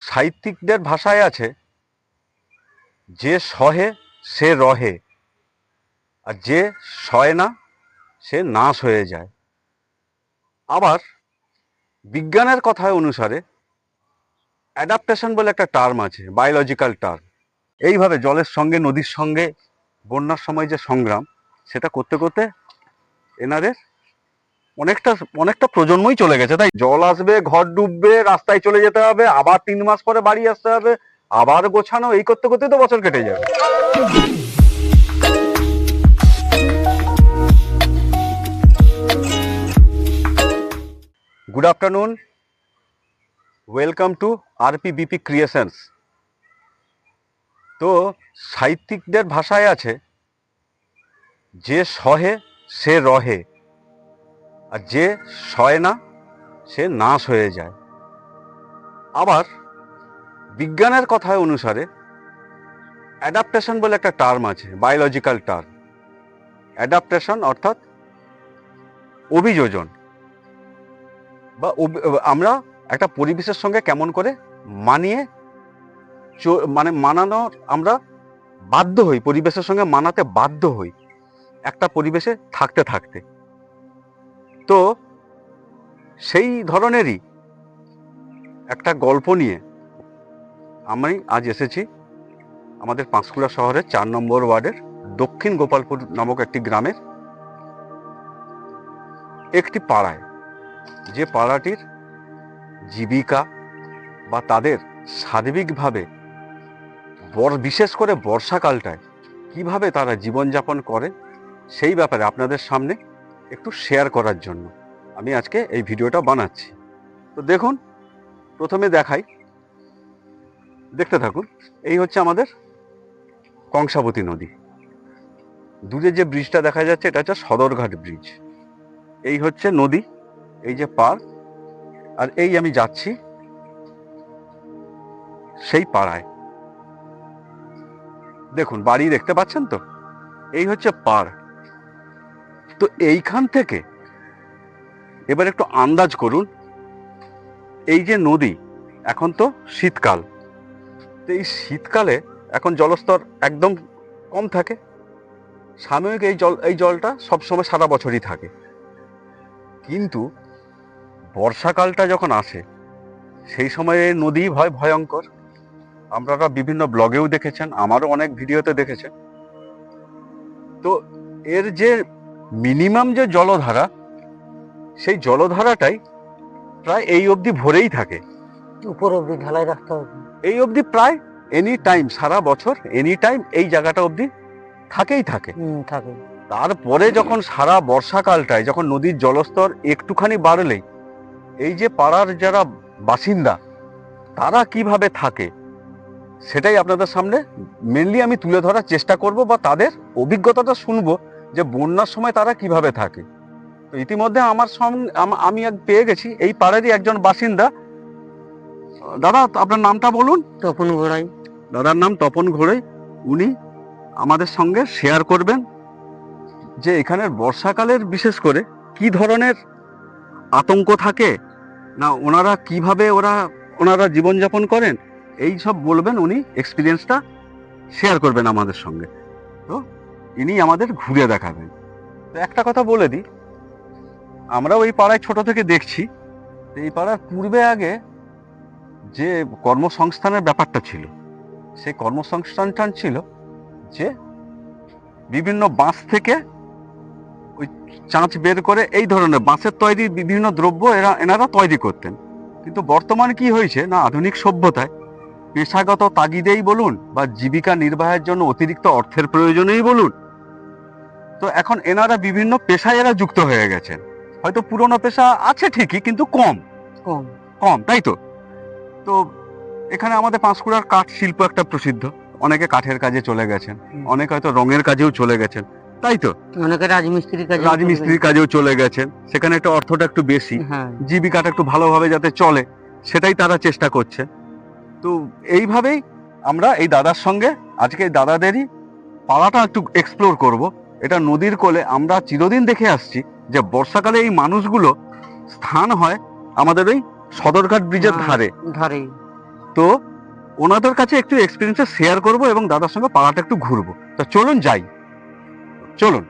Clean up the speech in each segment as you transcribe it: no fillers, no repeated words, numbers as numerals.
সাহিত্যিকদের ভাষায় আছে, যে সহে সে রহে, আর যে সয় না সে নাশ হয়ে যায়। আবার বিজ্ঞানের কথায় অনুসারে অ্যাডাপ্টেশন বলে একটা টার্ম আছে, বায়োলজিক্যাল টার্ম। এইভাবে জলের সঙ্গে, নদীর সঙ্গে বন্যার সময় যে সংগ্রাম, সেটা করতে করতে এনাদের অনেকটা অনেকটা প্রজন্মই চলে গেছে। তাই জল আসবে, ঘর ডুববে, রাস্তায় চলে যেতে হবে, আবার 3 মাস পরে বাড়ি আসতে হবে, আবার গোছানো, এই করতে করতে তো বছর কেটে যাবে। Good afternoon, welcome to RPBP creations. তো সাহিত্যিকদের ভাষায় আছে, যে সহে সে রহে, আর যে সয় না সে নাশ হয়ে যায়। আবার বিজ্ঞানের কথায় অনুসারে অ্যাডাপ্টেশন বলে একটা টার্ম আছে, বায়োলজিক্যাল টার্ম। অ্যাডাপ্টেশন অর্থাৎ অভিযোজন, বা আমরা একটা পরিবেশের সঙ্গে কেমন করে মানিয়ে মানানোর আমরা বাধ্য হই, পরিবেশের সঙ্গে মানাতে বাধ্য হই একটা পরিবেশে থাকতে থাকতে। তো সেই ধরনেরই একটা গল্প নিয়ে আমি আজ এসেছি আমাদের পাঁশকুড়া শহরের 4 নম্বর ওয়ার্ডের দক্ষিণ গোপালপুর নামক একটি গ্রামের একটি পাড়ায়, যে পাড়াটির জীবিকা বা তাদের সার্বিকভাবে বিশেষ করে বর্ষাকালটায় কিভাবে তারা জীবনযাপন করে, সেই ব্যাপারে আপনাদের সামনে একটু শেয়ার করার জন্য আমি আজকে এই ভিডিওটা বানাচ্ছি। তো দেখুন, প্রথমে দেখাই, দেখতে থাকুন। এই হচ্ছে আমাদের কংসাবতী নদী। দূরে যে ব্রিজটা দেখা যাচ্ছে, এটা হচ্ছে সদরঘাট ব্রিজ। এই হচ্ছে নদী, এই যে পার, আর এই আমি যাচ্ছি সেই পাড়ায়। দেখুন, বাড়ি দেখতে পাচ্ছেন তো, এই হচ্ছে পার। তো এইখান থেকে এবার একটু আন্দাজ করুন, এই যে নদী, এখন তো শীতকাল, তো এই শীতকালে এখন জলস্তর একদম কম থাকে। সাময়িক এই জলটা সবসময় সারা বছরই থাকে, কিন্তু বর্ষাকালটা যখন আসে সেই সময়ে নদী হয় ভয়ঙ্কর। আপনারা বিভিন্ন ব্লগেও দেখেছেন, আমারও অনেক ভিডিওতে দেখেছেন। তো এর যে মিনিমাম যে জলধারা, সেই জলধারাটাই প্রায় এই অবধি ভরেই থাকে, উপর অব্দি ঢালাই রাখতে হবে। এই অবধি প্রায় এনি টাইম, সারা বছর এনি টাইম এই জায়গাটা অবধি থাকেই থাকে। তারপরে যখন সারা বর্ষাকালটায় যখন নদীর জলস্তর একটুখানি বাড়লেই এই যে পাড়ার যারা বাসিন্দা, তারা কিভাবে থাকে সেটাই আপনাদের সামনে মেনলি আমি তুলে ধরার চেষ্টা করব, বা তাদের অভিজ্ঞতাটা শুনবো যে বন্যার সময় তারা কিভাবে থাকে। তো ইতিমধ্যে আমার আমি পেয়ে গেছি এই পাড়ারই একজন বাসিন্দা। দাদা, আপনার নামটা বলুন। তপন ঘোড়াই। দাদার নাম তপন ঘোড়াই। উনি আমাদের সঙ্গে শেয়ার করবেন যে এখানের বর্ষাকালের বিশেষ করে কি ধরনের আতঙ্ক থাকে, না ওনারা কিভাবে ওনারা জীবনযাপন করেন, এই সব বলবেন। উনি এক্সপিরিয়েন্সটা শেয়ার করবেন আমাদের সঙ্গে। তো ইনি আমাদের ঘুরে দেখাবেন। তো একটা কথা বলে দিই, আমরাও এই পাড়ায় ছোট থেকে দেখছি, এই পাড়ার পূর্বে আগে যে কর্মসংস্থানের ব্যাপারটা ছিল, সেই কর্মসংস্থানটা ছিল যে বিভিন্ন বাঁশ থেকে ওই চাঁচ বের করে এই ধরনের বাঁশের তৈরি বিভিন্ন দ্রব্য এনারা তৈরি করতেন। কিন্তু বর্তমানে কি হয়েছে না, আধুনিক সভ্যতায় পেশাগত তাগিদেই বলুন বা জীবিকা নির্বাহের জন্য অতিরিক্ত অর্থের প্রয়োজনেই বলুন, তো এখন এনারা বিভিন্ন পেশায় এরা যুক্ত হয়ে গেছেন। হয়তো পুরনো পেশা আছে ঠিকই, কিন্তু কম কম কম, তাই তো। তো এখানে আমাদের পাঁশকুড়ার কাঠ শিল্প একটা প্রসিদ্ধ, অনেকে কাঠের কাজে চলে গেছেন, অনেকে হয়তো রঙের কাজেও চলে গেছেন, তাই তো। অনেকে রাজমিস্ত্রির কাজেও চলে গেছেন, সেখানে একটা অর্থটা একটু বেশি, জীবিকাটা একটু ভালোভাবে যাতে চলে সেটাই তারা চেষ্টা করছে। তো এইভাবেই আমরা এই দাদার সঙ্গে আজকে এই দাদাদেরই পাড়াটা একটু এক্সপ্লোর করব। এটা নদীর কোলে, আমরা চিরদিন দেখে আসছি যে বর্ষাকালে এই মানুষগুলো স্থান হয় আমাদের ওই সদরঘাট ব্রিজের ধারে। তো ওনাদের কাছে একটু এক্সপিরিয়েন্সটা শেয়ার করব এবং দাদার সঙ্গে পাড়াটা একটু ঘুরবো। তো চলুন যাই, চলুন।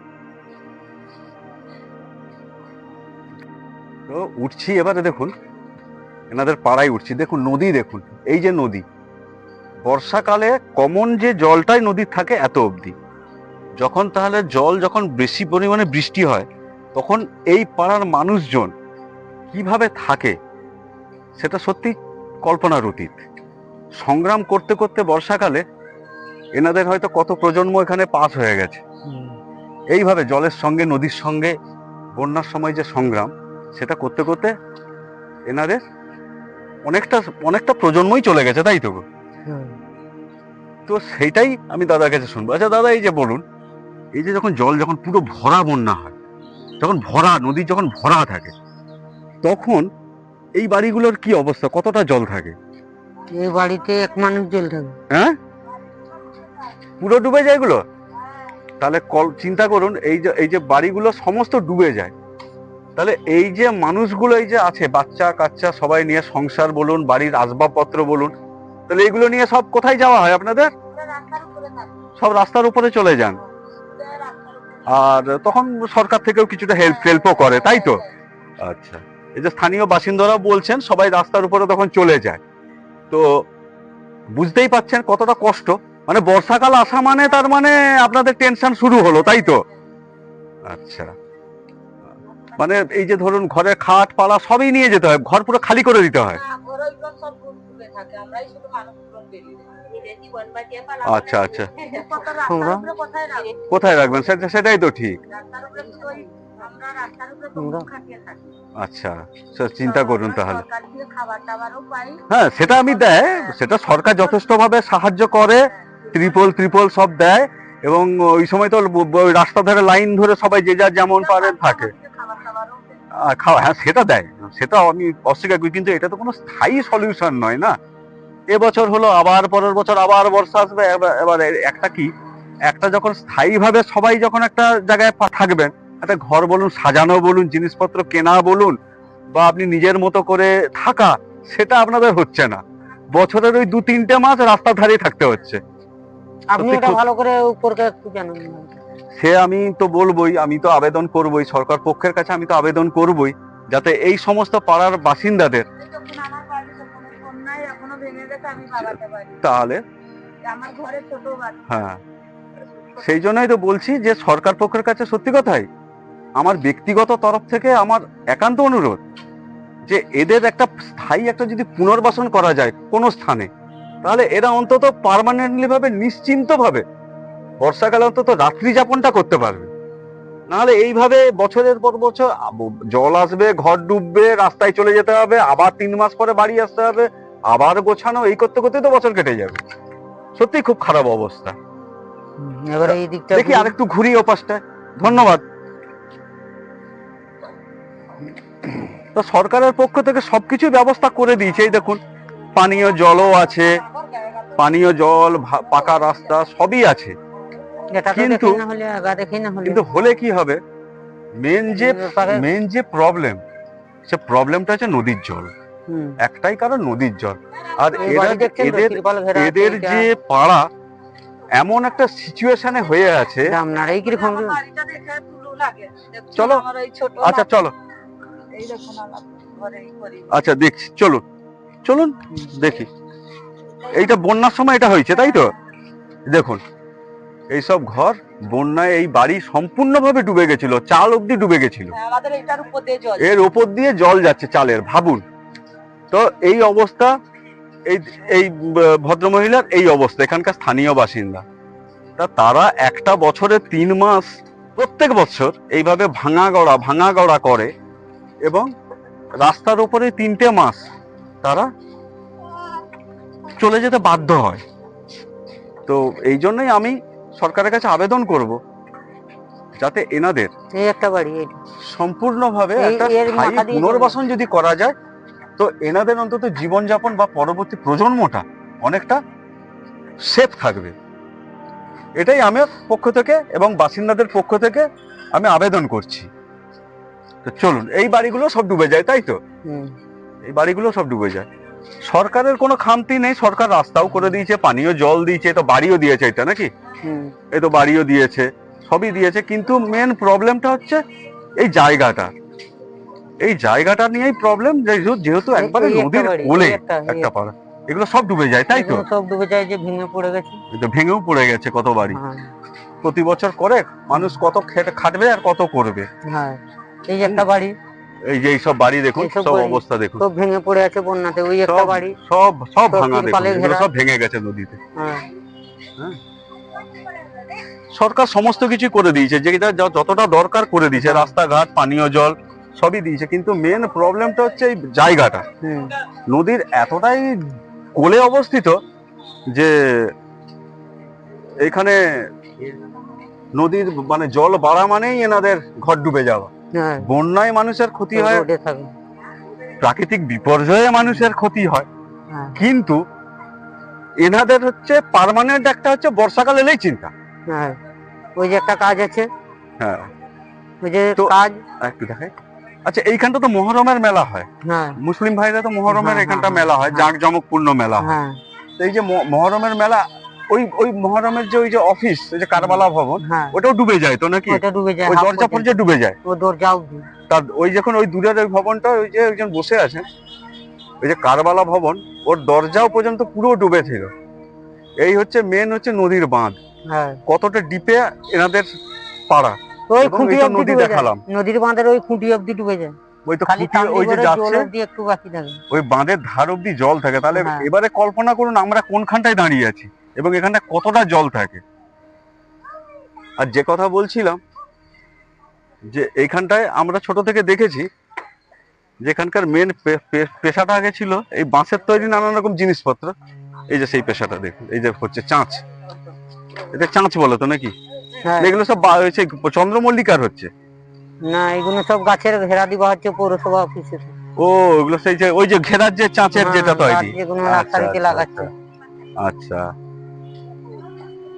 তো উঠছি এবারে, দেখুন এনাদের পাড়ায় উঠছি, দেখুন নদী, দেখুন এই যে নদী, বর্ষাকালে কমন যে জলটাই নদীর থাকে এত অবধি। যখন তাহলে জল যখন বেশি পরিমাণে বৃষ্টি হয় তখন এই পাড়ার মানুষজন কিভাবে থাকে সেটা সত্যি কল্পনার অতীত। সংগ্রাম করতে করতে বর্ষাকালে এনাদের হয়তো কত প্রজন্ম এখানে পাস হয়ে গেছে। এইভাবে জলের সঙ্গে, নদীর সঙ্গে বন্যার সময় যে সংগ্রাম, সেটা করতে করতে এনাদের অনেকটা অনেকটা প্রজন্মই চলে গেছে, তাই তো? তো সেইটাই আমি দাদার কাছে শুনবো। আচ্ছা দাদা, এই যে বলুন, এই যে যখন জল যখন পুরো ভরা বন্যা হয়, যখন ভরা নদী যখন ভরা থাকে, তখন এই বাড়িগুলোর কি অবস্থা, কতটা জল থাকে? এই বাড়িতে এক মানুষ জল থাকে। হ্যাঁ, পুরো ডুবে যায় এগুলো? তাহলে চিন্তা করুন, এই যে বাড়িগুলো সমস্ত ডুবে যায়, তাহলে এই যে মানুষগুলো এই যে আছে, বাচ্চা কাচ্চা সবাই নিয়ে, সংসার বলুন, বাড়ির আসবাবপত্র বলুন, তাহলে এগুলো নিয়ে সব কোথায় যাওয়া হয় আপনাদের? সব রাস্তার উপরে চলে যান। আর তখন সরকার থেকেও কিছুটা হেল্পও করে, তাই তো? আচ্ছা, এই যে স্থানীয় বাসিন্দারা বলছেন সবাই রাস্তার উপরে তখন চলে যায়। তো বুঝতেই পাচ্ছেন কতটা কষ্ট। মানে বর্ষাকাল আসা মানে তার মানে আপনাদের টেনশন শুরু হলো, তাই তো? আচ্ছা, মানে এই যে ধরুন ঘরে খাট পালা সবই নিয়ে যেতে হয়, ঘর পুরো খালি করে দিতে হয়। আচ্ছা আচ্ছা, কোথায় রাখবেন সেটাই তো ঠিক। আচ্ছা, চিন্তা করুন তাহলে। হ্যাঁ, সেটা আমি দেয়, সেটা সরকার যথেষ্ট ভাবে সাহায্য করে, ত্রিপল সব দেয়, এবং ওই সময় তো রাস্তা ধরে লাইন ধরে সবাই যে যার যেমন পারে থাকে। খাওয়া, হ্যাঁ সেটা দেয়, সেটা আমি অস্বীকার করি, কিন্তু এটা তো কোনো স্থায়ী সলিউশন নয় না। এবছর হলো, আবার পরের বছর আবার বর্ষা আসবে, এবার একটা যখন স্থায়ীভাবে সবাই যখন একটা জায়গায় থাকবেন, একটা ঘর বলুন, সাজানো বলুন, জিনিসপত্র কেনা বলুন, বা আপনি নিজের মতো করে থাকা, সেটা আপনাদের হচ্ছে না। বছরের ওই 2-3টে মাস রাস্তার ধারেই থাকতে হচ্ছে। আপনি এটা ভালো করে উপরকে একটু জানেন। সে আমি তো বলবোই, আমি তো আবেদন করবোই, সরকার পক্ষের কাছে আমি তো আবেদন করবোই, যাতে এই সমস্ত পাড়ার বাসিন্দাদের, তাহলে হ্যাঁ, সেই জন্যই তো বলছি যে সরকার পক্ষের কাছে সত্যি কথাই আমার ব্যক্তিগত তরফ থেকে আমার একান্ত অনুরোধ, যে এদের একটা স্থায়ী একটা যদি পুনর্বাসন করা যায় কোনো স্থানে, তাহলে এরা অন্তত পার্মানেন্টলি ভাবে, নিশ্চিন্ত ভাবে বর্ষাকালে অন্তত রাত্রি যাপনটা করতে পারবে। নাহলে এইভাবে বছরের পর বছর জল আসবে, ঘর ডুববে, রাস্তায় চলে যেতে হবে, আবার 3 মাস পরে বাড়ি আসতে হবে, আবার গোছানো, এই করতে করতে তো বছর কেটে যাবে। সত্যি খুব খারাপ অবস্থা। এবারে এই দিকটা দেখি আরেকটু ঘুরি ও পাশটায়। ধন্যবাদ। তো সরকারের পক্ষ থেকে সবকিছু ব্যবস্থা করে দিয়েছে, এই দেখুন পানীয় জলও আছে, পানীয় জল, পাকা রাস্তা সবই আছে, কিন্তু হলে কি হবে, মেন যে প্রবলেম, সে প্রবলেমটা হচ্ছে নদীর জল। একটাই কারণ নদীর জল। আর এদের যে পাড়া এমন একটা সিচুয়েশনে হয়ে আছে, চলো আচ্ছা চলো, আচ্ছা দেখছি, চলুন দেখি। এইটা বন্যার সময় এটা হয়েছে, তাই তো? দেখুন এইসব ঘর বন্যায়, এই বাড়ি সম্পূর্ণভাবে ডুবে গেছিল, চাল অব্দি ডুবে গেছিল, এর উপর দিয়ে জল যাচ্ছে চালের, ভাবুন তো এই অবস্থা। এই ভদ্রমহিলার এই অবস্থা, এখানকার স্থানীয় বাসিন্দা, তারা একটা বছরে 3 মাস প্রত্যেক বছর এইভাবে ভাঙা গড়া করে, এবং রাস্তার উপরে 3টে মাস তারা চলে যেতে বাধ্য হয়। তো এই জন্যই আমি সরকারের কাছে আবেদন করব, যাতে এনাদের এই একটা বাড়ি সম্পূর্ণভাবে একটা স্থায়ী পুনর্বাসন যদি করা যায়, তো এনাদের অন্তত জীবনযাপন বা পরবর্তী প্রজন্মটা অনেকটা সেফ থাকবে। এটাই আমার পক্ষ থেকে এবং বাসিন্দাদের পক্ষ থেকে আমি আবেদন করছি। তো চলুন, এই বাড়িগুলো সব ডুবে যায়, তাই তো? এই বাড়িগুলো সব ডুবে যায়। সরকারের কোনো খামতি নেই, সরকার রাস্তাও করে দিয়েছে, পানীয় জল দিয়েছে, তো বাড়িও দিয়েছে, এটা নাকি হুম। এই তো বাড়িও দিয়েছে, সবই দিয়েছে, কিন্তু মেন প্রবলেমটা হচ্ছে এই জায়গাটা, এই জায়গাটা নিয়েই প্রবলেম। যেহেতু একবারে এই একটা নদীর বাড়ি, কোলে এই একটা একটা পাড়া, এগুলো সব ডুবে যায়, তাই তো? এগুলো সব ডুবে যায়, যে ভেঙে পড়ে গেছে। এই তো ভেঙেও পড়ে গেছে কত বাড়ি, হ্যাঁ, প্রতি বছর করে মানুষ কত খাটবে আর কত করবে। হ্যাঁ, এই যে একটা বাড়ি, এই যে এইসব বাড়ি দেখুন, এইসব সব বাড়ি অবস্থা দেখুন, সব ভেঙে পড়ে আছে বন্যাতে। ওই একটা সব বাড়ি, সব সব সব ভাঙা দেখুন, তিরপালে এগুলো ঘেরা। সব ভেঙে গেছে নদীতে। হ্যাঁ, সরকার সমস্ত কিছু করে দিয়েছে, যেটা যতটা দরকার করে দিয়েছে, হ্যাঁ। রাস্তাঘাট, পানীয় জল সবই দিয়েছে, কিন্তু মেন প্রবলেমটা হচ্ছে এই জায়গাটা। হুম, নদীর এতটাই কোলে অবস্থিত যে এখানে নদীর মানে জল বাড়া মানেই এনাদের ঘর ডুবে যাওয়া। হ্যাঁ, বন্যায় মানুষের ক্ষতি হয়, রোডে থাকে। প্রাকৃতিক বিপর্যয়ে মানুষের ক্ষতি হয়, হ্যাঁ, কিন্তু এনাদের হচ্ছে পার্মানেন্ট একটা হচ্ছে বর্ষাকাল এলেই চিন্তা। হ্যাঁ, ওই যে একটা কাজ আছে, হ্যাঁ, ওই যে তো- কাজ। একটু দেখাই। আচ্ছা, এইখানটা তো মহরমের মেলা হয়, হ্যাঁ, মুসলিম ভাইরা তো মহরমের হ্যাঁ, এখানটা হ্যাঁ, মেলা হয়, হ্যাঁ। জাঁকজমকপূর্ণ মেলা হয়। হ্যাঁ, তো এই যে মহরমের মেলা, ওই ওই মহরমের যে ওই যে অফিস, ওই যে কারবালা ভবন, হ্যাঁ, ওটাও ডুবে যায় তো নাকি? ওটা ডুবে যায়, ওই হাফ দরজা পর্যন্ত। ফরজা ডুবে যায়। ও দরজা অবধি। তার ওই যখন ওই দূরের ওই ভবনটা, ওই যে একজন বসে আছেন, ওই যে কারবালা ভবন, ওর দরজাও পর্যন্ত পুরো ডুবে ছিল। এই হচ্ছে মেন হচ্ছে নদীর বাঁধ, হ্যাঁ, কতটা ডিপে এনাদের পাড়া। ওই এবং খুঁটি এই তো অবধি নদী ডুবে যায়, দেখালাম। নদীর বাঁধের ওই খুঁটি অবধি ডুবে যায়। ওই তো খালি খুঁটি, ওই যে জল যাচ্ছে, অবধি একটু বাকি থাকে। ওই বাঁধের ধার অব্দি জল থাকে। তাহলে হ্যাঁ। এবারে কল্পনা করুন আমরা কোনখানটায় দাঁড়িয়ে আছি এবং এখানটা কতটা জল থাকে। আর যে কথা বলছিলাম, যে এইখানটায় আমরা ছোট থেকে দেখেছি, যেখানকার মেন পেশাটা আগে ছিল এই বাঁশের তৈরি নানান রকম জিনিসপত্র। এই যে সেই পেশাটা দেখুন, এই যে হচ্ছে চাঁচ, এটা চাঁচ বলে তো নাকি? হ্যাঁ, এগুলো সব হচ্ছে চন্দ্রমল্লিকার হচ্ছে। না, এগুলো সব গাছের ঘেরা দিবা হচ্ছে পৌরসভা অফিসে। ও, এগুলো সেই যে ওই যে ঘেরার যে চাঁচের যেটা তৈরি। যেগুলো আচ্ছা, নার্সারিতে আচ্ছা, লাগাচ্ছে। আচ্ছা,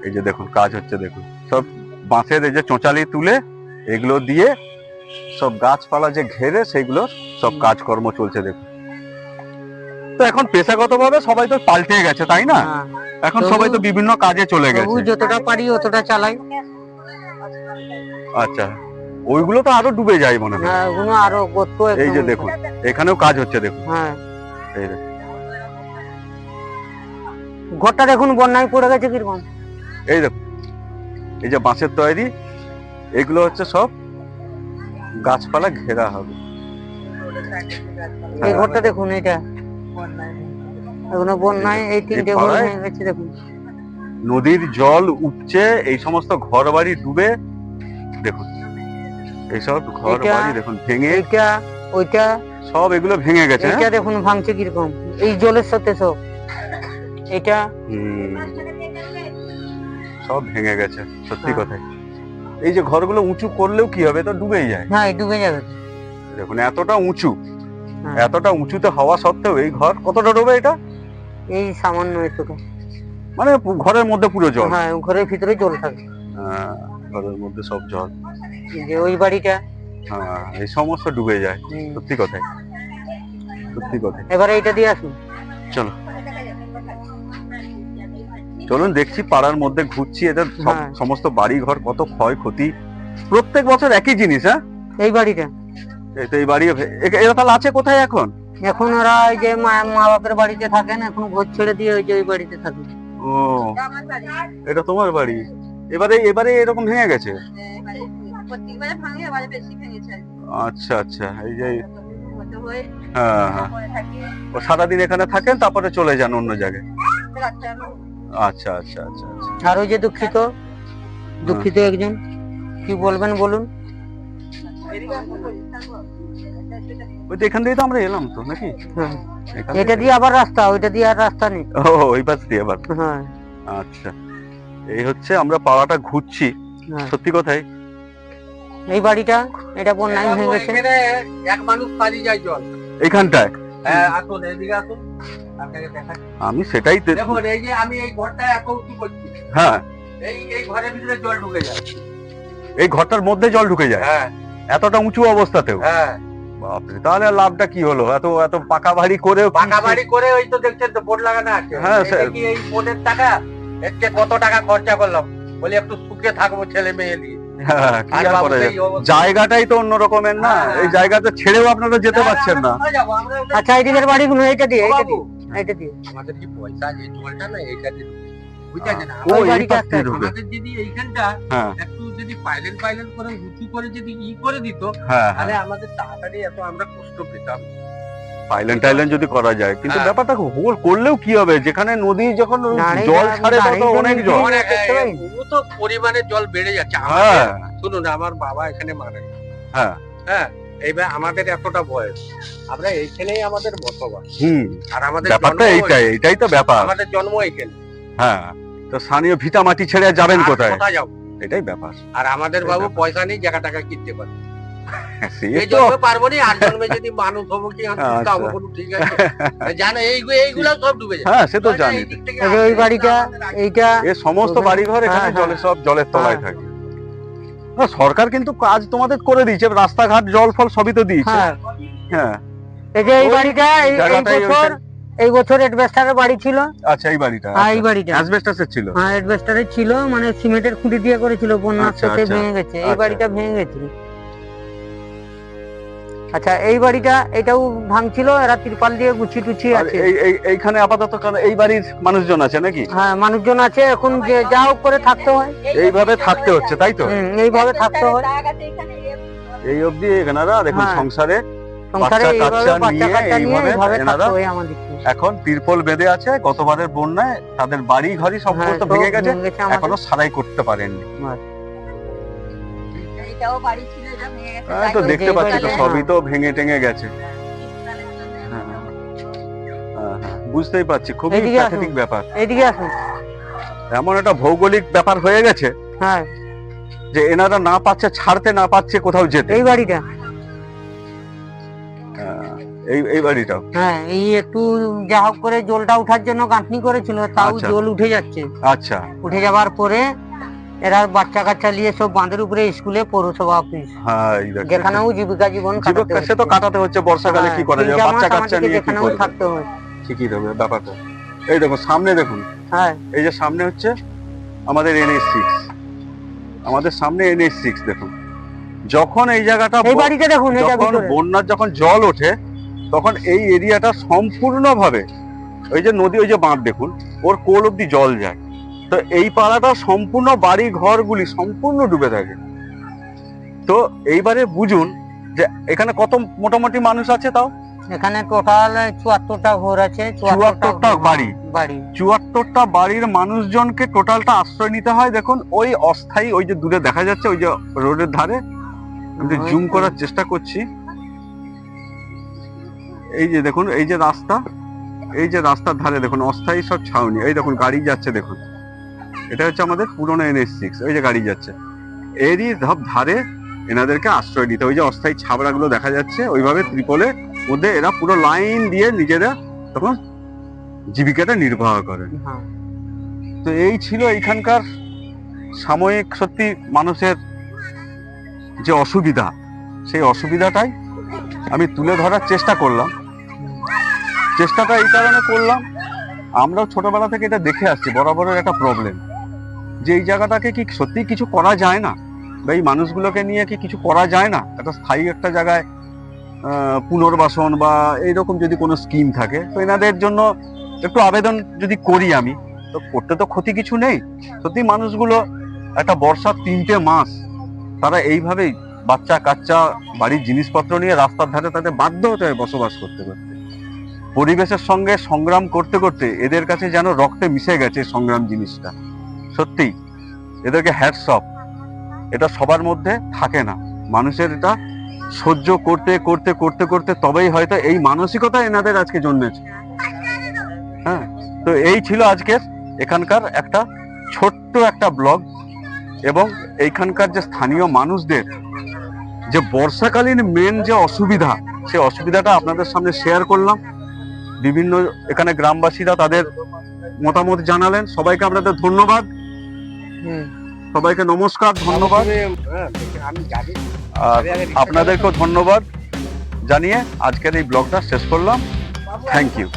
এই যে দেখুন কাজ হচ্ছে, দেখুন সব বাঁশের এই যে চোঁচালি তুলে এগুলো দিয়ে সব গাছপালা যে ঘেরে সেইগুলো সব কাজকর্ম চলছে দেখুন। তো এখন পেশাগতভাবে সবাই তো পাল্টে গেছে, তাই না? হ্যাঁ, এখন সবাই তো বিভিন্ন কাজে চলে তবু গেছে। যতটা পারি অতটা চালাই। আচ্ছা, ওইগুলো তো আরো ডুবে যায় মনে হয়। হ্যাঁ, ওগুলো আরো গর্ত এই যে একদম। দেখুন, এখানেও কাজ হচ্ছে দেখুন। হ্যাঁ, এই দেখুন, ঘরটা দেখুন বন্যায় পড়ে গেছে কিরকম। এই দেখুন, এই যে বাঁশের তৈরি, এগুলো হচ্ছে সব গাছপালা ঘেরা হবে। এই ঘরটা দেখুন, এটা এখনো বন্যায় এই তিনটে ঘর পাড়ায় হয়ে গেছে দেখুন। নদীর জল উপচে এই সমস্ত ঘর বাড়ি ডুবে, দেখুন এইসব ঘর এটা- বাড়ি দেখুন ভেঙে, এইটা ওইটা সব এগুলো ভেঙে গেছে। এইটা দেখুন ভাঙছে কিরকম, এই জলের সাথে সব। এটা সব ভেঙে গেছে, সত্যি হ্যাঁ। কথাই। এই যে ঘরগুলো উঁচু করলেও কি হবে, তো ডুবেই যায়। হ্যাঁ, ডুবে যাবে। দেখুন এতটা উঁচু, হ্যাঁ, এতটা উঁচুতে হওয়া সত্ত্বেও এই ঘর কতটা ডুবে, এটা এই সামান্য এতটা। মানে ঘরের মধ্যে পুরো জল। হ্যাঁ, ঘরের ভিতরে জল থাকে। হ্যাঁ, ঘরের মধ্যে সব জল। এই যে ওই বাড়িটা। হ্যাঁ, এই সমস্ত ডুবে যায়, হুম। সত্যি কথাই, সত্যি কথাই। এবারে এইটা দিয়ে আসুন। চলো চলুন দেখছি, পাড়ার মধ্যে ঘুরছি, এদের হ্যাঁ। সমস্ত বাড়ি ঘর কত ক্ষয়ক্ষতি। প্রত্যেক বছর একই জিনিস। হ্যাঁ, এই বাড়িটা এই তো এই বাড়ি এরা তাহলে আছে কোথায় এখন? এখন ওরা ওই যে মা বাপের বাড়িতে থাকেন, এখন ঘর ছেড়ে দিয়ে ওই যে ওই বাড়িতে থাকে। ও, এটা তোমার বাড়ি। এবারে এবারে এরকম ভেঙে গেছে। আচ্ছা, আচ্ছা, এই যে হ্যাঁ, হ্যাঁ, ও সারাদিন এখানে থাকেন, তারপরে চলে যান অন্য জায়গায়। আচ্ছা, আচ্ছা, আচ্ছা, আচ্ছা। আর ওই যে দুঃখিত একজন, কি বলবেন বলুন। ওই তো এখান দিয়ে তো আমরা এলাম তো নাকি? হ্যাঁ, এখান এটা থেকে? দিয়ে আবার রাস্তা, ওইটা দিয়ে আর রাস্তা নেই। ও, ওই পাশ দিয়ে আবার। হ্যাঁ, আচ্ছা, এই হচ্ছে আমরা পাড়াটা ঘুরছি, হ্যাঁ। সত্যি কথাই। এই বাড়িটা, এটা বন্যায় ভেঙে গেছে। এক মানুষ কাজে যায় জল। এইখানটায় হ্যাঁ, আসুন এদিকে আসুন, আপনাকে দেখাচ্ছি। আমি সেটাই দেখুন এই যে আমি এই ঘরটা এত উঁচু করছি, হ্যাঁ, এই ঘরের ভিতরে জল ঢুকে যায়। এই ঘরটার মধ্যে জল ঢুকে যায় হ্যাঁ, এতটা উঁচু অবস্থাতেও। হ্যাঁ, বাপরে, তাহলে লাভটা কি হলো? এত এত পাকা বাড়ি করেও কি- পাকা বাড়ি করে ওই তো দেখছেন তো বোর্ড লাগানো আছে। হ্যাঁ, এটা স্যার। কি এই বোর্ডের টাকা? এর চেয়ে কত টাকা খরচা করলাম, বলি একটু সুখে থাকবো ছেলে মেয়ে নিয়ে। হ্যাঁ, কি আর আর বাবু করা তো যায়? এই অবস্থা। জায়গাটাই তো অন্য রকমের না, হ্যাঁ। এই জায়গাতে ছেড়েও আপনারা যেতে পারছেন না। আমরা কোথায় যাবো? আমরা ওটা- আচ্ছা এইদিকের বাড়িগুলো এইটা দিয়ে ও এইটা বাবু, দিয়ে এইটা দিয়ে আমাদের কি পয়সা আছে? এই জলটা না এইটা দিয়ে ঢুকে। বুঝতে পারছেন? ও, ওই এই বাড়িটা পাশ দিয়ে একটা ঢুকে। আমাদের যদি এইখানটা হ্যাঁ, একটু যদি পাইলেন করে উঁচু করে যদি করে দিত, হ্যাঁ, তাহলে হ্যাঁ। আমাদের তাড়াতাড়ি এত আমরা কষ্ট পেতাম। পাইলেন টাইলেন যদি করা যায়, কিন্তু হ্যাঁ। ব্যাপারটা হোল করলেও কি হবে? যেখানে নদী যখন নারী জল যারা- ছাড়ে তখন নারী অনেক জমি জল। দিয়ে- দেখতে পাই। ও তো পরিমাণে জল বেড়ে যাচ্ছে। হ্যাঁ, আমাদের শুনুন, আমার বাবা এখানে মারা গেছে। হ্যাঁ, হ্যাঁ, এইবার আমাদের এতটা বয়স, আমরা এইখানেই আমাদের বসবাস। হুম, আর আমাদের ব্যাপারটা জন্ম এইটাই তো ব্যাপার। আমাদের জন্ম এইখানে। হ্যাঁ, তো স্থানীয় ভিটা মাটি ছেড়ে আর যাবেন আর কোথায়? কোথায় যাবো? এটাই ব্যাপার। আর আমাদের এই বাবু ব্যাপার। পয়সা নেই, জায়গা টাকা কিনতে পারে। সে এই তো জন্মে পারবো না, আর জন্মে যদি মানুষ হবো কি আর আচ্ছা। খাবো কোনো ঠিক আছে? জানো এইগুলো সব ডুবে যায়। হ্যাঁ, সে তো হয়তো জানি। এই দিক থেকে এই যে ওই বাড়িটা এইটা এ সমস্ত ওখানে- বাড়িঘর এখানে হ্যাঁ, জলে সব জলের তলায় হ্যাঁ। থাকে। না, সরকার কিন্তু কাজ তোমাদের করে দিয়েছে, রাস্তাঘাট জল ফল সবই তো দিয়েছে। হ্যাঁ হ্যাঁ, এই যে এই ওই বাড়িটা এই জায়গাটাই বছর এই বছর এডভেস্টারের বাড়ি ছিল। আচ্ছা, এই বাড়িটা হ্যাঁ এই বাড়িটা অ্যাসবেস্টাসের ছিল। হ্যাঁ এডভেস্টারের ছিল, মানে সিমেন্টের খুঁটি দিয়ে করেছিল, বন্যার আচ্ছা, সাথে আচ্ছা, ভেঙে গেছে। এই আচ্ছা। বাড়িটা ভেঙে গেছে। আচ্ছা এই বাড়িটা এটাও ভাঙছিল, এরা তিরপাল দিয়ে গুছি টুছি আর আছে। এইখানে আপাতত কারণ এই বাড়ির মানুষজন আছে নাকি? হ্যাঁ মানুষজন আছে, এখন যে যা হোক করে থাকতে হয়। এইভাবে থাকতে হচ্ছে, তাই তো? এইভাবে থাকতে হয়। এই অবধি এনারা দেখুন হ্যাঁ। সংসারে সংসারে বাচ্চা এইভাবে কাচ্চা বাচ্চা নিয়ে কাচ্চা নিয়ে এইভাবে এইভাবে এনারা থাকতে হয় আমাদেরকে। এখন তিরপল বেঁধে আছে। গতবারের বন্যায় তাদের বাড়ি ঘরই হ্যাঁ, সমস্ত সব ভেঙে গেছে, ভেঙে গেছে আমাদের। এখনো সারাই করতে পারেননি। এটাও বাড়ি ছিল, এটা ভেঙে গেছে। হ্যাঁ, তো তাই দেখতে এই পাচ্ছি তো বাড়িটা- সবই তো ভেঙে টেঙে গেছে। শীতকালের জন্য হ্যাঁ, হ্যাঁ, বুঝতেই পারছি, খুবই এদিকে আসুন। প্যাথেটিক ব্যাপার। এইদিকে আসুন। এমন একটা ভৌগোলিক ব্যাপার হয়ে গেছে হ্যাঁ যে এনারা না পাচ্ছে, ছাড়তে না পাচ্ছে কোথাও যেতে। এই বাড়িটা এই বাড়িটাও হ্যাঁ এই একটু যা হোক করে জলটা উঠার জন্য গাঁথনি করেছিল, তাও আচ্ছা। জল উঠে যাচ্ছে। আচ্ছা। উঠে যাওয়ার পরে এরা বাচ্চা কাচ্চা নিয়ে সব বাঁধের উপরে স্কুলে, পৌরসভা অফিস, হ্যাঁ, এই দেখো। যেখানেও জীবিকা জীবন কাটাতে জীবক সে তো হচ্ছে। কাটাতে হচ্ছে, বর্ষাকালে কি হ্যাঁ, করা যাবে? 3 বাচ্চা মাস কাচ্চা আমাদেরকে নিয়ে কি যেখানেও করবে? থাকতে হয়। ঠিকই দেবে ব্যাপারটা। এই দেখুন সামনে দেখুন, হ্যাঁ এই যে সামনে হচ্ছে আমাদের NH6, আমাদের সামনে NH6 দেখুন। যখন এই জায়গাটা এই বাড়িটা দেখুন, এটা যখন ভিতরে। বন্যার যখন জল ওঠে, তখন এই এরিয়াটা সম্পূর্ণভাবে ওই যে নদী, ওই যে বাঁধ দেখুন, ওর কোল অব্দি জল যায়। তো এই পাড়াটা সম্পূর্ণ বাড়ি ঘরগুলি সম্পূর্ণ ডুবে থাকে। তো এইবারে বুঝুন যে এখানে কত মোটামুটি মানুষ আছে, তাও এখানে টোটাল 74টা ঘর আছে, 74টা বাড়ি। বাড়ি 74টা বাড়ির মানুষজনকে টোটালটা আশ্রয় নিতে হয়। দেখুন ওই অস্থায়ী, ওই যে দূরে দেখা যাচ্ছে ওই যে রোডের ধারে, আমি ওই জুম তো। করার চেষ্টা করছি। এই যে দেখুন, এই যে রাস্তা, এই যে রাস্তার ধারে দেখুন অস্থায়ী সব ছাউনি। এই দেখুন গাড়ি যাচ্ছে, দেখুন এটা হচ্ছে আমাদের পুরনো NH6, ওই যে গাড়ি যাচ্ছে। এরই ধারে এনাদেরকে আশ্রয় নিতে, ওই যে অস্থায়ী ছাবড়াগুলো দেখা যাচ্ছে, ওইভাবে ত্রিপলের মধ্যে এরা পুরো লাইন দিয়ে নিজেরা তখন জীবিকাটা নির্বাহ করেন। হ্যাঁ। তো এই ছিল এইখানকার সাময়িক সত্যি মানুষের যে অসুবিধা, সেই অসুবিধাটাই আমি তুলে ধরার চেষ্টা করলাম। চেষ্টাটা এই কারণে করলাম, আমরাও ছোটবেলা থেকে এটা দেখে আসছি, বরাবরের একটা প্রবলেম যে এই জায়গাটাকে কি সত্যি কিছু করা যায় না, বা এই মানুষগুলোকে নিয়ে কি কিছু করা যায় না, একটা স্থায়ী একটা জায়গায় পুনর্বাসন বা এইরকম যদি কোনো স্কিম থাকে, তো এনাদের জন্য একটু আবেদন যদি করি আমি, তো করতে তো ক্ষতি কিছু নেই। সত্যি মানুষগুলো একটা বর্ষার 3টে মাস তারা এইভাবেই বাচ্চা কাচ্চা বাড়ির জিনিসপত্র নিয়ে রাস্তার ধারে তাদের বাধ্য হতে হয় বসবাস করতে করতে। পরিবেশের সঙ্গে সংগ্রাম করতে করতে এদের কাছে যেন রক্তে মিশে গেছে এই সংগ্রাম জিনিসটা। সত্যি এদেরকে হ্যাটস অফ। এটা সবার মধ্যে থাকে না, মানুষের এটা সহ্য করতে করতে করতে করতে তবেই হয়তো এই মানসিকতা এনাদের আজকে জন্মেছে। হ্যাঁ, তো এই ছিল আজকের এখানকার একটা ছোট্ট একটা ব্লগ, এবং এইখানকার যে স্থানীয় মানুষদের যে বর্ষাকালীন মেন যে অসুবিধা, সেই অসুবিধাটা আপনাদের সামনে শেয়ার করলাম। বিভিন্ন এখানে গ্রামবাসীরা তাদের মতামত জানালেন। সবাইকে আপনাদের ধন্যবাদ, সবাইকে নমস্কার, ধন্যবাদ। আমি জানি। আর আপনাদেরকেও ধন্যবাদ জানিয়ে আজকের এই ব্লগটা শেষ করলাম। Thank you.